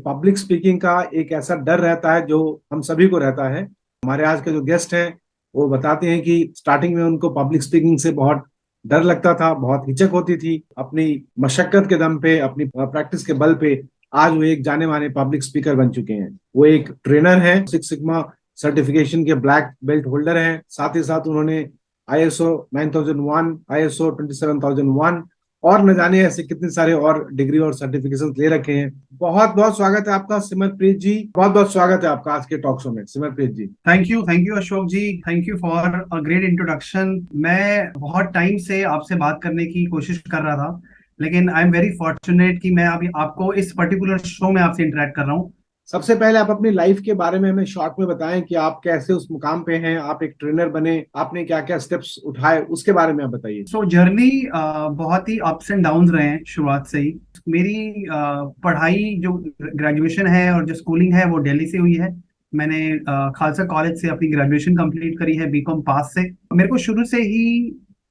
Public speaking का एक ऐसा डर रहता है जो हम सभी को रहता है। हमारे आज के जो गेस्ट हैं वो बताते हैं कि स्टार्टिंग में उनको पब्लिक स्पीकिंग से बहुत डर लगता था, बहुत हिचक होती थी। अपनी मशक्कत के दम पे, अपनी प्रैक्टिस के बल पे आज वो एक जाने माने पब्लिक स्पीकर बन चुके हैं। वो एक ट्रेनर हैं, सिक्स सिग्मा सर्टिफिकेशन के ब्लैक बेल्ट होल्डर हैं। साथ ही साथ उन्होंने आईएसओ 9001, आईएसओ 27001 और न जाने ऐसे कितने सारे और डिग्री और सर्टिफिकेशन ले रखे हैं। बहुत बहुत स्वागत है आपका सिमरप्रीत जी, बहुत बहुत स्वागत है आपका आज के टॉक शो में Simarpreet ji. Thank you Ashok ji. Thank you for a great introduction. मैं बहुत टाइम से आपसे बात करने की कोशिश कर रहा था, लेकिन आई एम वेरी फॉर्चुनेट कि मैं अभी आपको इस पर्टिकुलर शो में आपसे इंटरेक्ट कर रहा हूँ। सबसे पहले आप अपनी लाइफ के बारे में हमें शॉर्ट में बताएं कि आप कैसे उस मुकाम पे हैं, आप एक ट्रेनर बने, आपने क्या क्या स्टेप्स उठाए, उसके बारे में आप बताइए। सो जर्नी बहुत ही अप्स एंड डाउन्स रहे हैं शुरुआत से ही। मेरी पढ़ाई जो ग्रेजुएशन है और जो स्कूलिंग है वो दिल्ली से हुई है। मैंने खालसा कॉलेज से अपनी ग्रेजुएशन कंप्लीट करी है, बीकॉम पास से। मेरे को शुरू से ही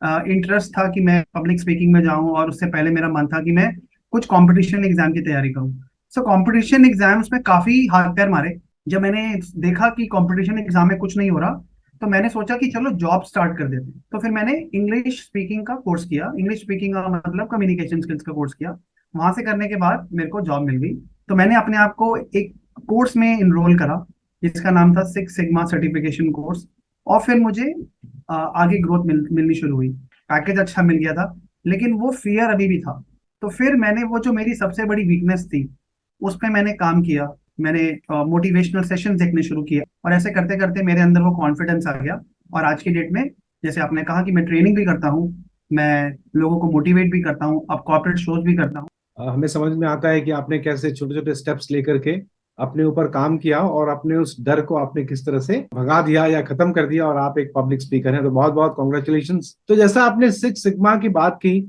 इंटरेस्ट था कि मैं पब्लिक स्पीकिंग में जाऊं, और उससे पहले मेरा मन था कि मैं कुछ कंपटीशन एग्जाम की तैयारी करूं। सो कंपटीशन एग्जाम्स में काफी हाथ पैर मारे। जब मैंने देखा कि कंपटीशन एग्जाम में कुछ नहीं हो रहा, तो मैंने सोचा कि चलो जॉब स्टार्ट कर देते हैं। तो फिर मैंने इंग्लिश स्पीकिंग का कोर्स किया। इंग्लिश स्पीकिंग का मतलब कम्युनिकेशन स्किल्स का कोर्स किया। वहां से करने के बाद मेरे को जॉब मिल गई। तो मैंने अपने आप को एक कोर्स में इनरोल करा जिसका नाम था सिक्स सिग्मा सर्टिफिकेशन कोर्स। और फिर मुझे आगे ग्रोथ मिलनी शुरू हुई। पैकेज अच्छा मिल गया था, लेकिन वो फियर अभी भी था। तो फिर मैंने वो जो मेरी सबसे बड़ी वीकनेस थी उस पर मैंने काम किया। मैंने मोटिवेशनल सेशन देखने शुरू किए, और ऐसे करते करते मेरे अंदर वो कॉन्फिडेंस आ गया। और आज की डेट में, जैसे आपने कहा कि मैं ट्रेनिंग भी करता हूँ, मैं लोगों को मोटिवेट भी करता हूँ, अब कॉर्पोरेट शोज भी करता हूँ। हमें समझ में आता है कि आपने कैसे छोटे छोटे स्टेप्स लेकर के अपने ऊपर काम किया और अपने उस डर को आपने किस तरह से भगा दिया या खत्म कर दिया, और आप एक पब्लिक स्पीकर हैं। तो बहुत बहुत कॉन्ग्रेचुलेशंस। तो जैसा आपने सिक्स सिग्मा की बात की,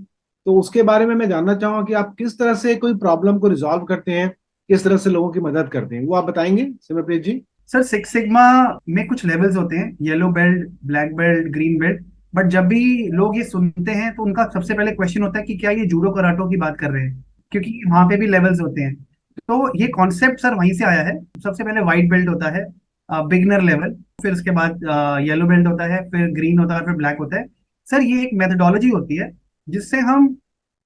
तो उसके बारे में मैं जानना चाहूंगा कि आप किस तरह से कोई प्रॉब्लम को रिजॉल्व करते हैं, किस तरह से लोगों की मदद करते हैं, वो आप बताएंगे सिमरप्रीत जी। सर, सिक्स सिग्मा में कुछ लेवल्स होते हैं, yellow belt, black belt, green belt. But जब भी लोग ये सुनते हैं तो उनका सबसे पहले क्वेश्चन होता है कि क्या ये जूडो कराटो की बात कर रहे हैं, क्योंकि वहां पे भी लेवल्स होते हैं। तो ये कॉन्सेप्ट सर वहीं से आया है। सबसे पहले व्हाइट बेल्ट होता है, बिगनर लेवल। फिर उसके बाद येलो बेल्ट होता है, फिर ग्रीन होता है, फिर ब्लैक होता है। सर, ये एक मेथडोलॉजी होती है जिससे हम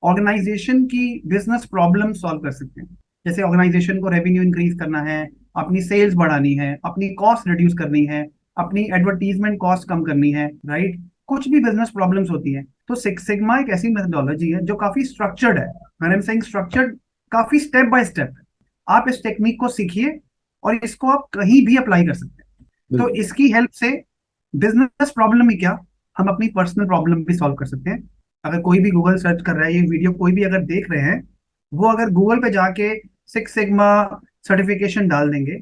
ऑर्गेनाइजेशन की बिजनेस प्रॉब्लम सॉल्व कर सकते हैं। जैसे ऑर्गेनाइजेशन को रेवेन्यू इंक्रीज करना है, अपनी सेल्स बढ़ानी है, अपनी कॉस्ट रिड्यूस करनी है, अपनी एडवर्टीजमेंट कॉस्ट कम करनी है, राइट। कुछ भी बिजनेस प्रॉब्लम्स होती हैं, तो सिक्स सिग्मा एक ऐसी मेथडोलॉजी है जो काफी स्ट्रक्चर्ड है। आई एम सेइंग स्ट्रक्चर्ड, काफी स्टेप बाय स्टेप। आप इस टेक्निक को सीखिए और इसको आप कहीं भी अप्लाई कर सकते हैं। तो बिल्कुल। इसकी हेल्प से बिजनेस प्रॉब्लम ही क्या, हम अपनी पर्सनल प्रॉब्लम भी सॉल्व कर सकते हैं। अगर कोई भी गूगल सर्च कर रहा है, ये वीडियो कोई भी अगर देख रहे हैं, वो अगर गूगल पे जाके सिक्स सिग्मा सर्टिफिकेशन डाल देंगे,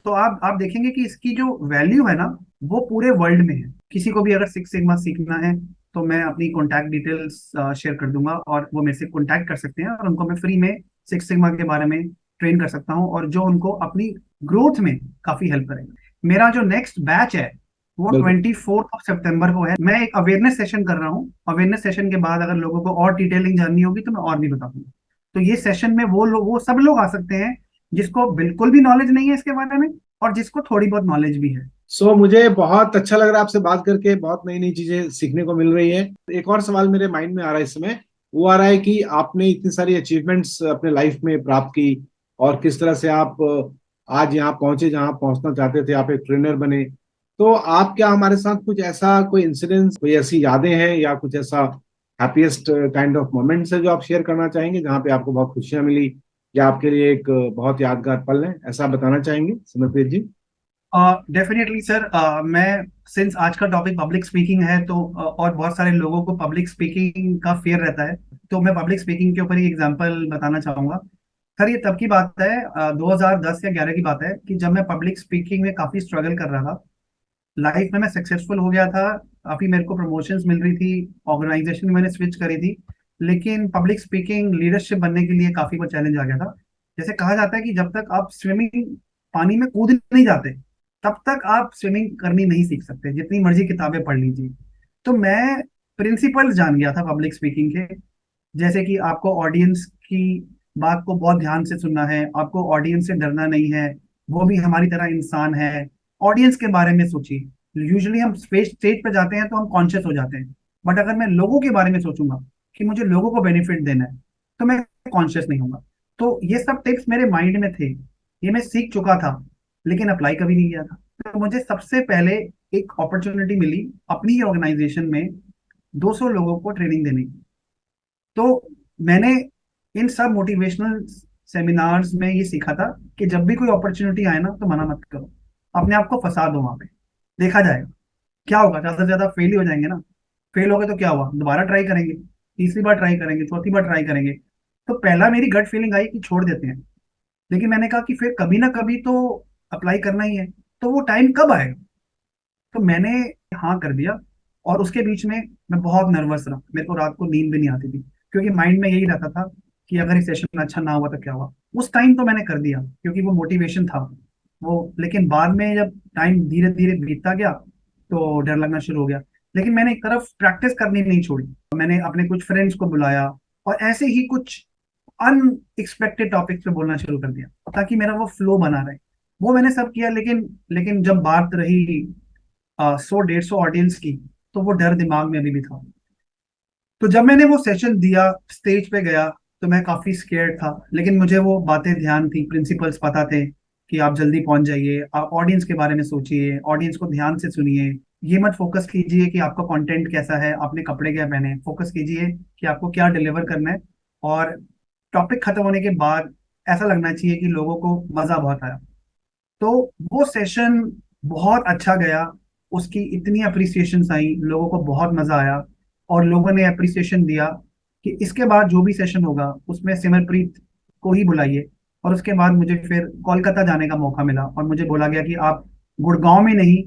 तो आप देखेंगे कि इसकी जो वैल्यू है ना, वो पूरे वर्ल्ड में है। किसी को भी अगर सिक्स सिग्मा सीखना है तो मैं अपनी कॉन्टैक्ट डिटेल्स शेयर कर दूंगा, और वो मेरे से कॉन्टैक्ट कर सकते हैं, और उनको मैं फ्री में सिक्स सिग्मा के बारे में ट्रेन कर सकता हूँ, और जो उनको अपनी ग्रोथ में काफी हेल्प करेगा। मेरा जो नेक्स्ट बैच है वो बिल्कुल। 24 सितंबर को है। मैं एक अवेयरनेस सेशन कर रहा हूँ। अवेयरनेस सेशन के बाद अगर लोगों को और डिटेलिंग जाननी होगी तो मैं और भी बता दूंगा। तो ये सेशन में वो सब लोग आ सकते हैं जिसको बिल्कुल भी नॉलेज नहीं है इसके बारे में, और जिसको थोड़ी बहुत नॉलेज भी है। मुझे बहुत अच्छा लग रहा है आपसे बात करके, बहुत नई नई चीजें सीखने को मिल रही है। एक और सवाल मेरे माइंड में आ रहा है इस समय, वो आ रहा है कि आपने इतनी सारी अचीवमेंट्स अपने लाइफ में प्राप्त की, और किस तरह से आप आज यहाँ पहुंचे जहाँ पहुंचना चाहते थे, आप एक ट्रेनर बने। तो आप क्या हमारे साथ कुछ ऐसा कोई इंसिडेंस, कोई ऐसी यादें हैं या कुछ ऐसा हैप्पीएस्ट काइंड ऑफ मोमेंट्स है जो आप शेयर करना चाहेंगे, जहाँ पे आपको बहुत खुशियां मिली या आपके लिए एक बहुत यादगार पल है, ऐसा बताना चाहेंगे सिमरप्रीत जी। Definitely sir. मैं, सिंस आज का टॉपिक पब्लिक स्पीकिंग है, तो और बहुत सारे लोगों को पब्लिक स्पीकिंग का फियर रहता है, तो मैं पब्लिक स्पीकिंग के ऊपर ही एग्जांपल बताना चाहूंगा। सर, ये तब की बात है, 2010 या 11 की बात है, कि जब मैं पब्लिक स्पीकिंग में काफी स्ट्रगल कर रहा था। लाइफ में मैं सक्सेसफुल हो गया था, काफी मेरे को प्रमोशंस मिल रही थी, ऑर्गेनाइजेशन में मैंने स्विच करी थी, लेकिन पब्लिक स्पीकिंग लीडरशिप बनने के लिए काफी वो चैलेंज आ गया था। जैसे कहा जाता है कि जब तक आप स्विमिंग, पानी में कूद नहीं जाते, तब तक आप स्विमिंग करनी नहीं सीख सकते, जितनी मर्जी किताबें पढ़ लीजिए। तो मैं प्रिंसिपल जान गया था पब्लिक स्पीकिंग के, जैसे कि आपको ऑडियंस की बात को बहुत ध्यान से सुनना है, आपको ऑडियंस से डरना नहीं है, वो भी हमारी तरह इंसान है। ऑडियंस के बारे में सोचिए। यूजुअली हम स्टेज स्टेज पे जाते हैं तो हम कॉन्शियस हो जाते हैं, बट अगर मैं लोगों के बारे में सोचूंगा कि मुझे लोगों को बेनिफिट देना है, तो मैं कॉन्शियस नहीं होगा। तो ये सब टिप्स मेरे माइंड में थे, ये मैं सीख चुका था, लेकिन अप्लाई कभी नहीं किया था। तो मुझे सबसे पहले एक अपॉर्चुनिटी मिली अपनी ही ऑर्गेनाइजेशन में 200 लोगों को ट्रेनिंग देने की। तो मैंने इन सब मोटिवेशनल सेमिनार्स में ये सीखा था कि जब भी कोई अपॉर्चुनिटी आए ना, तो मना मत करो, अपने आप को फंसा दो वहां पे, देखा जाएगा क्या होगा। ज्यादा से ज्यादा फेल ही हो जाएंगे ना, फेल हो गए तो क्या हुआ, दोबारा ट्राई करेंगे, तीसरी बार ट्राई करेंगे, चौथी बार ट्राई करेंगे। तो पहला मेरी गट फीलिंग आई कि छोड़ देते हैं, लेकिन मैंने कहा कि फिर कभी ना कभी तो अप्लाई करना ही है, तो वो टाइम कब आएगा। तो मैंने हाँ कर दिया। और उसके बीच में मैं बहुत नर्वस रहा, मेरे को रात को नींद भी नहीं आती थी, क्योंकि माइंड में यही रहता था कि अगर इस सेशन अच्छा ना हुआ तो क्या हुआ। उस टाइम तो मैंने कर दिया क्योंकि वो मोटिवेशन था वो, लेकिन बाद में जब टाइम धीरे धीरे बीतता गया तो डर लगना शुरू हो गया। लेकिन मैंने एक तरफ प्रैक्टिस करनी नहीं छोड़ी, मैंने अपने कुछ फ्रेंड्स को बुलाया और ऐसे ही कुछ अनएक्सपेक्टेड टॉपिक्स पे बोलना शुरू कर दिया ताकि मेरा वो फ्लो बना रहे। वो मैंने सब किया, लेकिन लेकिन जब बात रही 100-150 ऑडियंस की, तो वो डर दिमाग में अभी भी था। तो जब मैंने वो सेशन दिया, स्टेज पे गया, तो मैं काफी स्केर्ड था, लेकिन मुझे वो बातें ध्यान थी, प्रिंसिपल्स पता थे कि आप जल्दी पहुंच जाइए, आप ऑडियंस के बारे में सोचिए, ऑडियंस को ध्यान से सुनिए। ये मत फोकस कीजिए कि आपका कंटेंट कैसा है, आपने कपड़े क्या पहने हैं, फोकस कीजिए कि आपको क्या डिलीवर करना है। और टॉपिक खत्म होने के बाद ऐसा लगना चाहिए कि लोगों को मजा बहुत आया। तो वो सेशन बहुत अच्छा गया, उसकी इतनी अप्रिसिएशन आई, लोगों को बहुत मजा आया। और लोगों ने अप्रिसिएशन दिया कि इसके बाद जो भी सेशन होगा उसमें सिमरप्रीत को ही बुलाइए। और उसके बाद मुझे फिर कोलकाता जाने का मौका मिला और मुझे बोला गया कि आप गुड़गांव में नहीं,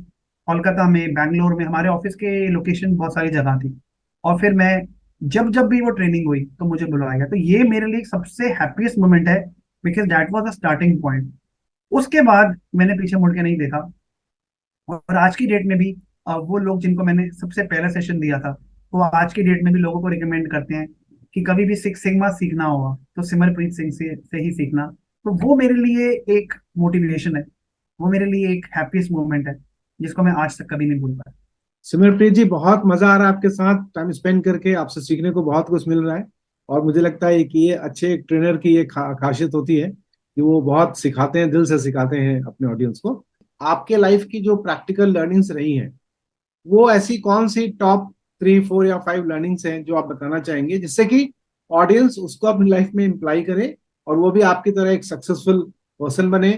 कोलकाता में, बैंगलोर में, हमारे ऑफिस के लोकेशन बहुत सारी जगह थी। और फिर मैं जब जब भी वो ट्रेनिंग हुई तो मुझे बुलाया गया। तो ये मेरे लिए सबसे हैप्पीएस्ट मोमेंट है, because that was the starting point. उसके बाद मैंने पीछे मुड़ के नहीं देखा। और आज की डेट में भी वो लोग जिनको मैंने सबसे पहला सेशन दिया था, वो आज की डेट में भी लोगों को रिकमेंड करते हैं कि कभी भी सिक्स सिग्मा सीखना होगा तो सिमरप्रीत सिंह से ही सीखना। तो वो मेरे लिए एक मोटिवेशन है, वो मेरे लिए एक हैप्पीएस्ट मोमेंट है जिसको मैं आज तक कभी नहीं भूल पाया। सिमरप्रीत जी, बहुत मजा आ रहा है आपके साथ टाइम स्पेंड करके, आपसे सीखने को बहुत कुछ मिल रहा है। और मुझे लगता है कि ये अच्छे ट्रेनर की ये खासियत होती है कि वो बहुत सिखाते हैं, दिल से सिखाते हैं अपने ऑडियंस को। आपके लाइफ की जो प्रैक्टिकल लर्निंग्स रही हैं, वो ऐसी कौन सी टॉप 3, 4 या 5 लर्निंग्स हैं जो आप बताना चाहेंगे, जिससे कि ऑडियंस उसको अपनी लाइफ में इम्प्लाई करे और वो भी आपकी तरह एक सक्सेसफुल पर्सन बने,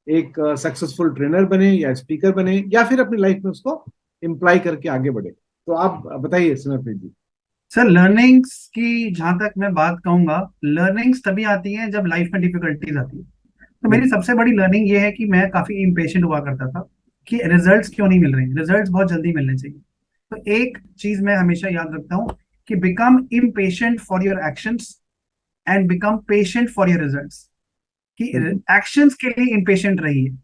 एक सक्सेसफुल ट्रेनर बने या स्पीकर बने, या फिर अपनी लाइफ में उसको इम्प्लाई करके आगे बढ़े। तो आप बताइए सिमरप्रीत जी। सर, लर्निंग्स की जहां तक मैं बात कहूंगा, लर्निंग्स तभी आती है जब लाइफ में डिफिकल्टीज आती है। तो मेरी सबसे बड़ी लर्निंग ये है कि मैं काफी इम्पेशेंट हुआ करता था कि रिजल्ट्स क्यों नहीं मिल रहे हैं, रिजल्ट्स बहुत जल्दी मिलने चाहिए। तो एक चीज मैं हमेशा याद रखता हूँ कि become impatient for your actions and become patient for your results. कि बिल्कुल। एक्शंस के लिए इम्पेशेंट रहिए।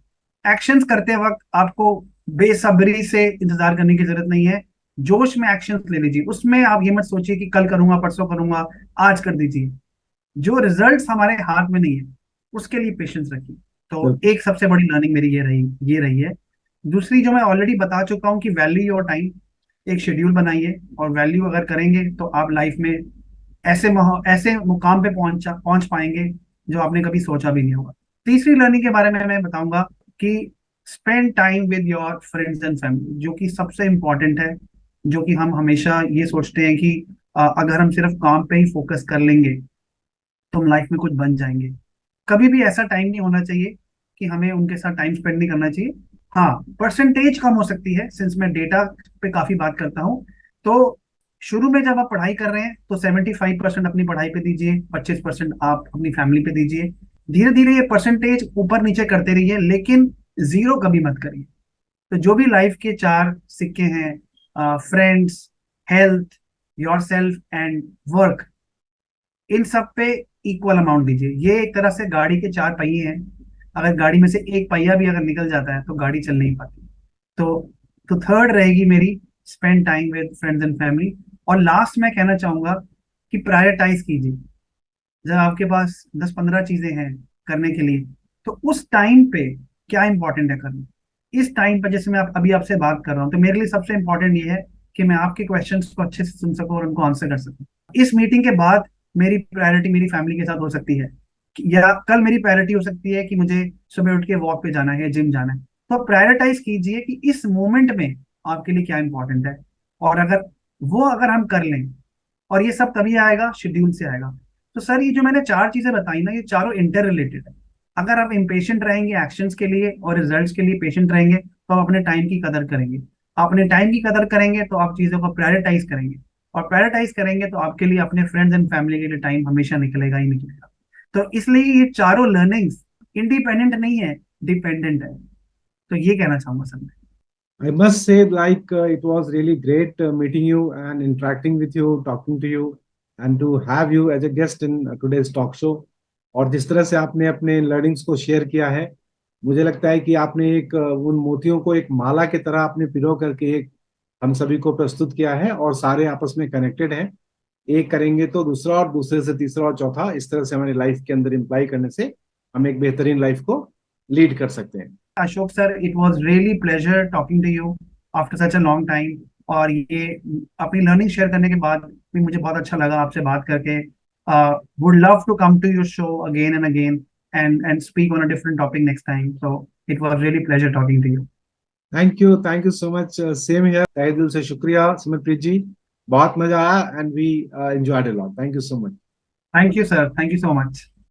एक्शंस करते वक्त आपको बेसब्री से इंतजार करने की जरूरत नहीं है, जोश में एक्शंस ले लीजिए। उसमें आप ये मत सोचिए कि कल करूंगा, परसों करूंगा, आज कर दीजिए। जो रिजल्ट्स हमारे हाथ में नहीं है, उसके लिए पेशेंस रखिए। तो बिल्कुल। एक सबसे बड़ी लर्निंग मेरी ये रही है। दूसरी जो मैं ऑलरेडी बता चुका हूँ कि वैल्यू योर टाइम। एक शेड्यूल बनाइए, और वैल्यू अगर करेंगे तो आप लाइफ में ऐसे मुकाम पे पहुंच पाएंगे जो आपने कभी सोचा भी नहीं होगा। तीसरी लर्निंग के बारे में मैं बताऊंगा कि spend time with your friends and family, जो कि सबसे इंपॉर्टेंट है। जो कि हम हमेशा ये सोचते हैं कि अगर हम सिर्फ काम पे ही फोकस कर लेंगे तो हम लाइफ में कुछ बन जाएंगे। कभी भी ऐसा टाइम नहीं होना चाहिए कि हमें उनके साथ टाइम स्पेंड नहीं करना चाहिए। हाँ, परसेंटेज कम हो सकती है, सिंस मैं डेटा पे काफी बात करता हूँ। तो शुरू में जब आप पढ़ाई कर रहे हैं तो 75% अपनी पढ़ाई पे दीजिए, 25% आप अपनी फैमिली पे दीजिए। धीरे धीरे ये परसेंटेज ऊपर नीचे करते रहिए, लेकिन जीरो कभी मत करिए। तो जो भी लाइफ के चार सिक्के हैं, friends, health, yourself and work, इन सब पे इक्वल अमाउंट दीजिए। ये एक तरह से गाड़ी के चार पहिए हैं, अगर गाड़ी में से एक पहिया भी अगर निकल जाता है तो गाड़ी चल नहीं पाती। तो तो थर्ड रहेगी मेरी, spend time with friends and family. और लास्ट में कहना चाहूंगा कि प्रायोरिटाइज कीजिए। जब आपके पास 10-15 चीजें हैं करने के लिए, तो उस टाइम पे क्या इंपॉर्टेंट है करना। इस टाइम पे जैसे मैं अभी आपसे बात कर रहा हूँ, तो मेरे लिए सबसे इंपॉर्टेंट ये है कि मैं आपके क्वेश्चंस को अच्छे से सुन सकूं और उनको आंसर कर सकूं। इस मीटिंग के बाद मेरी प्रायोरिटी मेरी फैमिली के साथ हो सकती है, या कल मेरी प्रायोरिटी हो सकती है कि मुझे सुबह उठ के वॉक पे जाना है, जिम जाना है। तो प्रायोरिटाइज कीजिए कि इस मोमेंट में आपके लिए क्या इंपॉर्टेंट है, और अगर हम कर लें, और ये सब तभी आएगा, शेड्यूल से आएगा। तो सर, ये जो मैंने 4 चीजें बताई ना, ये चारों इंटर रिलेटेड है। अगर आप इम्पेशेंट रहेंगे एक्शंस के लिए और रिजल्ट्स के लिए पेशेंट रहेंगे, तो आप अपने टाइम की कदर करेंगे। आप अपने टाइम की कदर करेंगे तो आप चीजों को प्रायोरिटाइज करेंगे, और प्रायोरिटाइज करेंगे तो आपके लिए अपने फ्रेंड्स एंड फैमिली के लिए टाइम हमेशा निकलेगा ही निकलेगा। तो इसलिए ये चारों लर्निंग्स इंडिपेंडेंट नहीं है, डिपेंडेंट है। तो ये कहना चाहूंगा सर मैं। I must say, like, it was really great meeting you and interacting with you, talking to you, and to have you as a guest in today's talk show. और जिस तरह से आपने अपने लर्निंग्स को शेयर किया है, मुझे लगता है कि आपने एक उन मोतियों को एक माला की तरह आपने पिरो करके एक हम सभी को प्रस्तुत किया है, और सारे आपस में कनेक्टेड हैं। एक करेंगे तो दूसरा, और दूसरे से तीसरा और चौथा, इस तरह से हमारी लाइफ के अंदर इम्प्लाई करने से हम एक बेहतरीन लाइफ को लीड कर सकते हैं। Ashok sir, it was really pleasure talking to you after such a long time. और ये अपनी लर्निंग शेयर करने के बाद भी मुझे बहुत अच्छा लगा आपसे बात करके। Would love to come to your show again and again, and speak on a different topic next time. So it was really pleasure talking to you. Thank you so much, same here. तहे दिल से शुक्रिया सिमरप्रीत जी, बहुत मजा आया, and we enjoyed a lot. Thank you so much. Thank you sir, thank you so much.